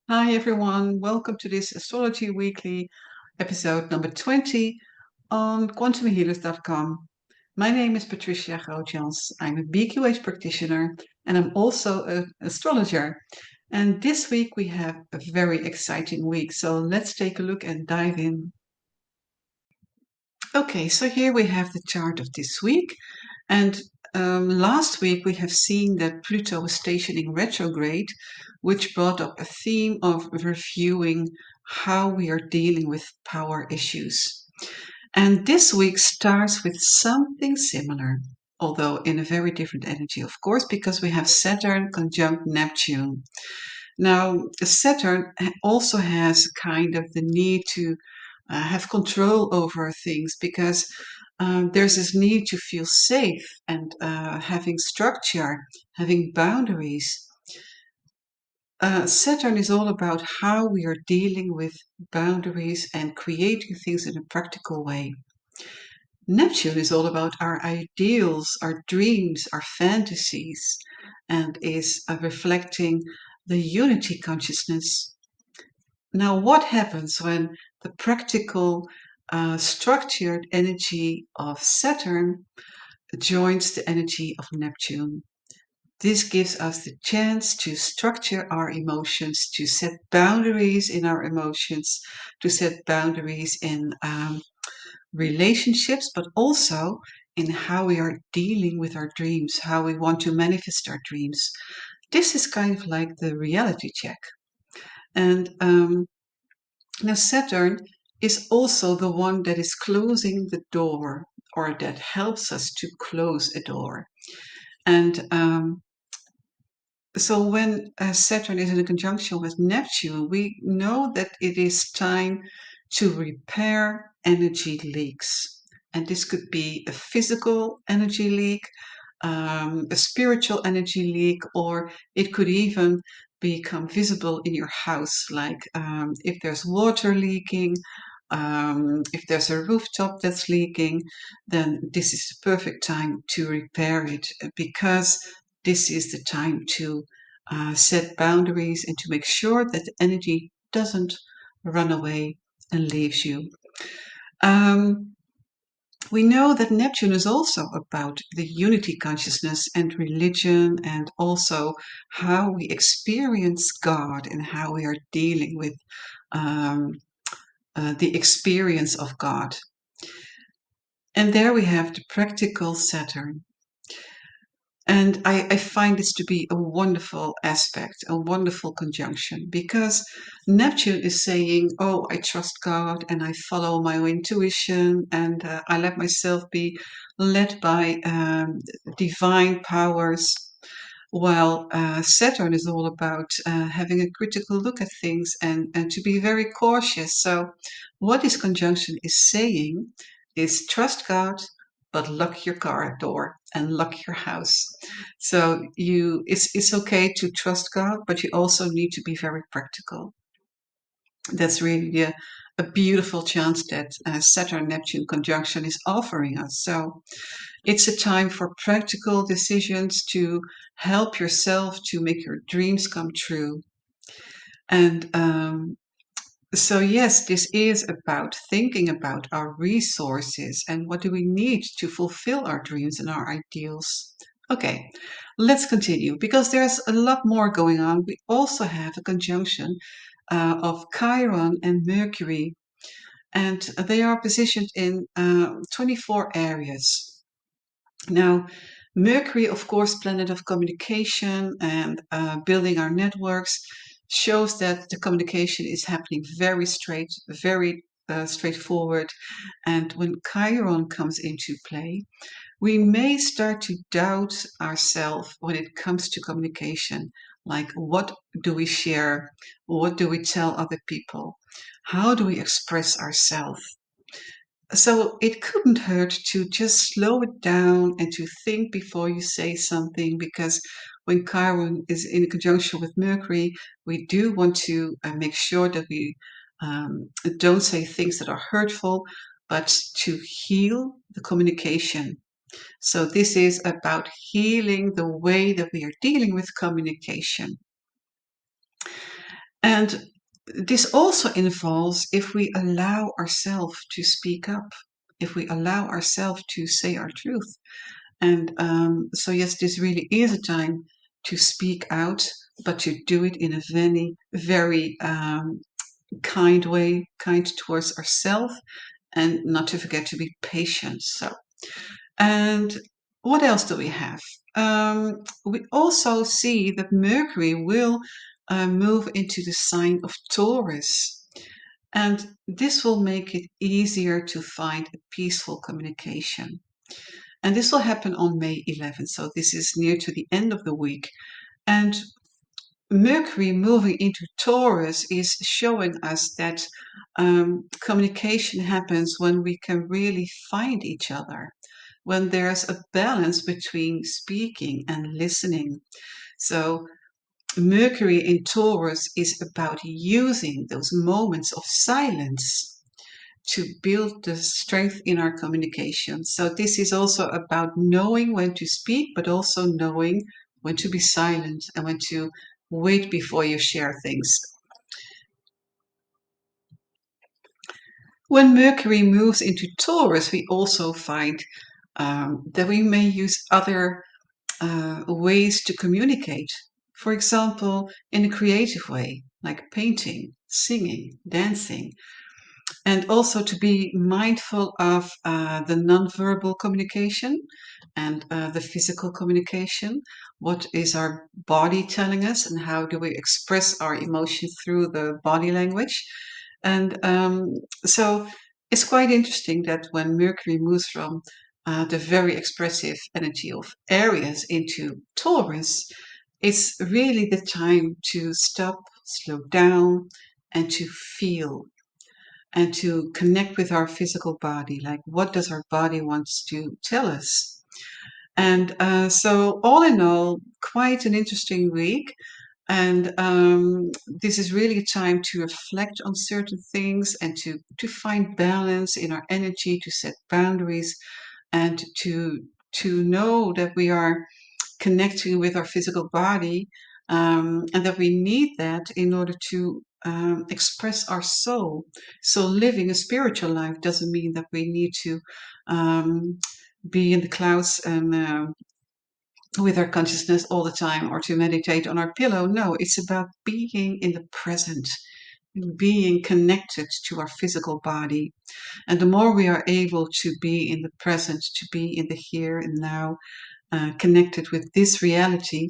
Hi everyone, welcome to this Astrology Weekly episode number 20 on quantumhealers.com. My name is Patricia Grootjans. I'm a BQH practitioner and I'm also an astrologer. And this week we have a very exciting week, so let's take a look and dive in. Okay, so here we have the chart of this week. And last week we have seen that Pluto was stationing retrograde, which brought up a theme of reviewing how we are dealing with power issues. And this week starts with something similar, although in a very different energy, of course, because we have Saturn conjunct Neptune. Now, Saturn also has kind of the need to have control over things because there's this need to feel safe and having structure, having boundaries. Saturn is all about how we are dealing with boundaries and creating things in a practical way. Neptune is all about our ideals, our dreams, our fantasies, and is reflecting the unity consciousness. Now, what happens when the practical, structured energy of Saturn joins the energy of Neptune? This gives us the chance to structure our emotions, to set boundaries in our emotions, to set boundaries in relationships, but also in how we are dealing with our dreams, how we want to manifest our dreams. This is kind of like the reality check. And now, Saturn is also the one that is closing the door or that helps us to close a door. And so, when Saturn is in a conjunction with Neptune, we know that it is time to repair energy leaks. And this could be a physical energy leak, a spiritual energy leak, or it could even become visible in your house, like if there's water leaking, if there's a rooftop that's leaking, then this is the perfect time to repair it because this is the time to set boundaries and to make sure that the energy doesn't run away and leaves you. Um, we know that Neptune is also about the unity consciousness and religion, and also how we experience God and how we are dealing with um, the experience of God. And there we have the practical Saturn. And I find this to be a wonderful aspect, a wonderful conjunction, because Neptune is saying, oh, I trust God and I follow my intuition and I let myself be led by divine powers. While Saturn is all about having a critical look at things and to be very cautious. So, what this conjunction is saying is trust God, but lock your car door and lock your house. So it's okay to trust God, but you also need to be very practical. That's really a beautiful chance that Saturn Neptune conjunction is offering us. So it's a time for practical decisions to help yourself to make your dreams come true. And so, yes, this is about thinking about our resources and what do we need to fulfill our dreams and our ideals. Okay, let's continue because there's a lot more going on. We also have a conjunction of Chiron and Mercury, and they are positioned in 24 areas. Now, Mercury, of course, planet of communication and building our networks, shows that the communication is happening very straight, very straightforward. And when Chiron comes into play, we may start to doubt ourselves when it comes to communication. Like, what do we share? What do we tell other people? How do we express ourselves? So it couldn't hurt to just slow it down and to think before you say something, because when Chiron is in conjunction with Mercury, we do want to make sure that we don't say things that are hurtful, but to heal the communication. So this is about healing the way that we are dealing with communication. And this also involves if we allow ourselves to speak up, if we allow ourselves to say our truth. And so, yes, this really is a time to speak out, but to do it in a very kind way, kind towards ourselves, and not to forget to be patient. So, and what else do we have? We also see that Mercury will move into the sign of Taurus. And this will make it easier to find a peaceful communication. And this will happen on May 11th. So this is near to the end of the week. And Mercury moving into Taurus is showing us that communication happens when we can really find each other, when there's a balance between speaking and listening. So Mercury in Taurus is about using those moments of silence to build the strength in our communication. So this is also about knowing when to speak, but also knowing when to be silent and when to wait before you share things. When Mercury moves into Taurus, we also find that we may use other ways to communicate. For example, in a creative way, like painting, singing, dancing, and also to be mindful of the nonverbal communication and the physical communication. What is our body telling us, and how do we express our emotion through the body language? And so it's quite interesting that when Mercury moves from the very expressive energy of Aries into Taurus, it's really the time to stop, slow down, and to feel and to connect with our physical body. Like, what does our body wants to tell us? And so, all in all, quite an interesting week. And this is really a time to reflect on certain things and to find balance in our energy, to set boundaries, and to know that we are connecting with our physical body, and that we need that in order to express our soul. So, living a spiritual life doesn't mean that we need to um, be in the clouds and with our consciousness all the time or to meditate on our pillow. No, it's about being in the present, being connected to our physical body. And the more we are able to be in the present, to be in the here and now, connected with this reality,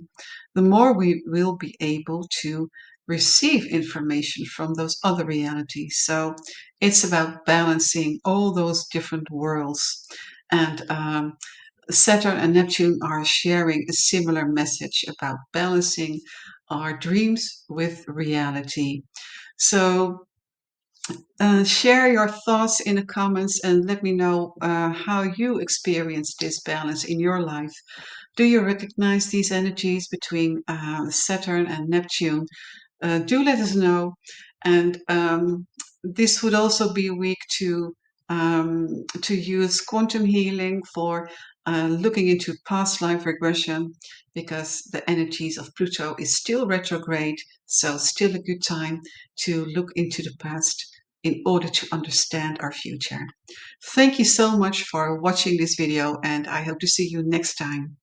the more we will be able to receive information from those other realities. So it's about balancing all those different worlds. And Saturn and Neptune are sharing a similar message about balancing our dreams with reality. So share your thoughts in the comments and let me know how you experience this balance in your life. Do you recognize these energies between Saturn and Neptune? Do let us know. And this would also be a week to use quantum healing for looking into past life regression, because the energies of Pluto is still retrograde, so still a good time to look into the past in order to understand our future. Thank you so much for watching this video, and I hope to see you next time.